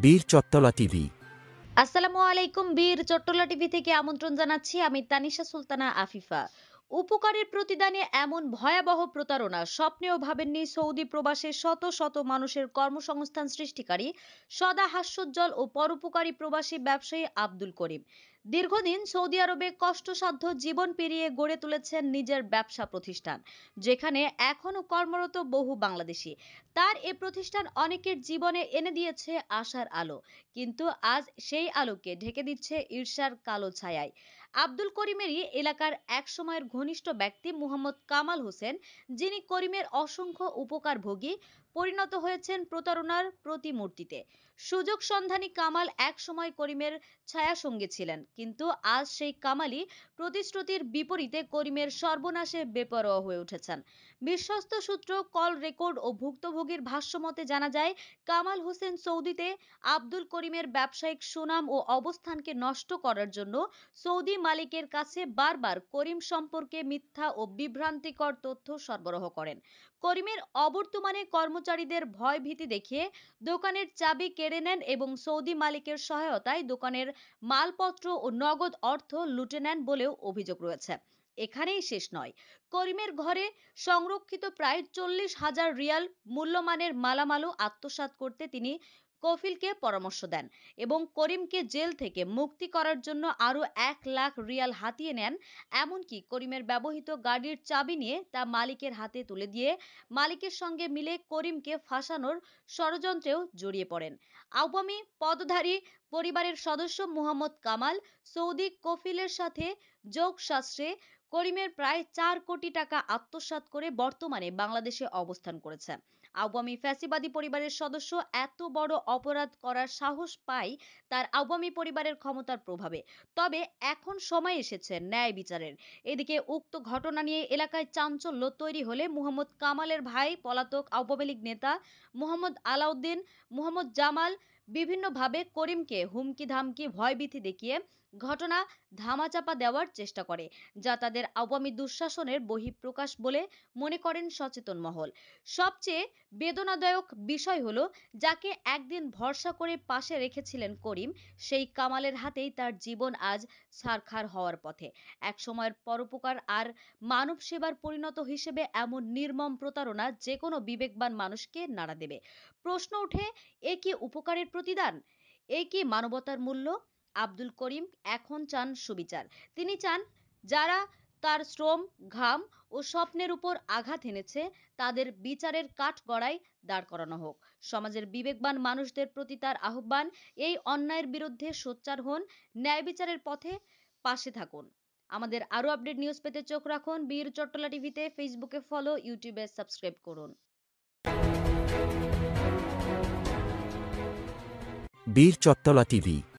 বীর চট্টলা টিভি। আসসালামু আলাইকুম। বীর চট্টলা টিভি থেকে আমন্ত্রণ জানাচ্ছি। আমি তানিশা সুলতানা আফিফা। উপকারের প্রতিদানে এমন ভয়াবহ প্রতারণা স্বপ্নেও ভাবেননি সৌদি প্রবাসে শত শত মানুষের কর্মসংস্থান সৃষ্টিকারী সদা হাস্যোজ্জ্বল ও পরোপকারী প্রবাসী ব্যবসায়ী আব্দুল করিম। দীর্ঘদিন সৌদি আরবে কষ্টসাধ্য জীবন পেরিয়ে গড়ে তুলেছেন নিজের ব্যবসা প্রতিষ্ঠান, যেখানে এখনো কর্মরত বহু বাংলাদেশি। তার এ প্রতিষ্ঠান অনেকের জীবনে এনে দিয়েছে আশার আলো, কিন্তু আজ সেই আলোকে ঢেকে দিচ্ছে ঈর্ষার কালো ছায়ায়। আব্দুল করিমেরই এলাকার এক সময়ের ঘনিষ্ঠ ব্যক্তি মুহাম্মদ কামাল হোসেন, যিনি করিমের অসংখ্য উপকারভোগী, পরিণত হয়েছেন প্রতারণার প্রতিমূর্তিতে। সুযোগ সন্ধানী কামাল এক সময় করিমের ছায়াসঙ্গী ছিলেন, কিন্তু আজ সেই কামালই প্রতিশ্রুতির বিপরীতে করিমের সর্বনাশে বেপরোয়া হয়ে উঠেছেন। বিশ্বস্ত সূত্র, কল রেকর্ড ও ভুক্তভোগীর ভাষ্যমতে জানা যায়, কামাল হোসেন সৌদিতে আব্দুল করিমের ব্যবসায়িক সুনাম ও অবস্থানকে নষ্ট করার জন্য সৌদি মালিকের কাছে বারবার করিম সম্পর্কে মিথ্যা ও বিভ্রান্তিকর তথ্য সরবরাহ করেন। করিমের অবর্তমানে কর্মচারীদের ভয় ভীতি দেখিয়ে দোকানের চাবি কেড়ে নেন এবং সৌদি মালিকের সহায়তায় দোকানের মালপত্র ও নগদ অর্থ লুটে নেন বলেও অভিযোগ রয়েছে। এখানেই শেষ নয়, করিমের ঘরে সংরক্ষিত প্রায় 40,000 রিয়াল মূল্যমানের মালামালও আত্মসাৎ করতে তিনি কফিলকে পরামর্শ দেন এবং করিমকে জেল থেকে মুক্তি করার জন্য আরও 1 লাখ রিয়াল হাতিয়ে নেন। এমনকি করিমের ব্যবহৃত গাড়ির চাবি নিয়ে তা মালিকের হাতে তুলে দিয়ে মালিকের সঙ্গে মিলে করিমকে ফাঁসানোর ষড়যন্ত্রেও জড়িয়ে পড়েন। আওয়ামী পদধারী পরিবারের সদস্য মুহাম্মদ কামাল সৌদি কফিলের সাথে যোগসাজশে করিমের প্রায় 4 কোটি টাকা আত্মসাৎ করে বর্তমানে বাংলাদেশে অবস্থান করেছে। আওয়ামী ফ্যাসিবাদী পরিবারের সদস্য এত বড় অপরাধ করার সাহস পায় তার আওয়ামী পরিবারের ক্ষমতার প্রভাবে। তবে এখন সময় এসেছে ন্যায় বিচারের। এদিকে উক্ত ঘটনা নিয়ে এলাকায় চাঞ্চল্য তৈরি হলে মুহাম্মদ কামালের ভাই পলাতক আওয়ামী লীগ নেতা মোহাম্মদ আলাউদ্দিন, মোহাম্মদ জামাল বিভিন্নভাবে করিমকে হুমকি ধামকি ভয়ভীতি দেখিয়ে ঘটনা ধামাচাপা দেওয়ার চেষ্টা করে, যা তাদের আওয়ামী দুঃশাসনের বহিঃপ্রকাশ বলে মনে করেন সচেতন মহল। সবচেয়ে বেদনাদায়ক বিষয় হলো, যাকে একদিন ভরসা করে পাশে রেখেছিলেন করিম, সেই কামালের হাতেই তার জীবন আজ ছারখার হওয়ার পথে। এক সময়ের পরোপকার আর মানব সেবার পরিণত হিসেবে এমন নির্মম প্রতারণা যে কোনো বিবেকবান মানুষকে নাড়া দেবে। প্রশ্ন ওঠে, এ কি উপকারের প্রতিদান? এ কি মানবতার মূল্য? আব্দুল করিম এখন চান সুবিচার। তিনি চান যারা তার শ্রম, ঘাম ও স্বপ্নের উপর আঘাত এনেছে তাদের বিচারের কাঠগড়ায় দাঁড় করানো হোক। সমাজের বিবেকবান মানুষদের প্রতি তার আহ্বান, এই অন্যায়ের বিরুদ্ধে সোচ্চার হন, ন্যায় বিচারের পথে পাশে থাকুন। আমাদের আরো আপডেট নিউজ পেতে চোখ রাখুন বীর চট্টলা টিভিতে। ফেসবুকে ফলো, ইউটিউবে সাবস্ক্রাইব করুন। বীর চট্টলা টিভি।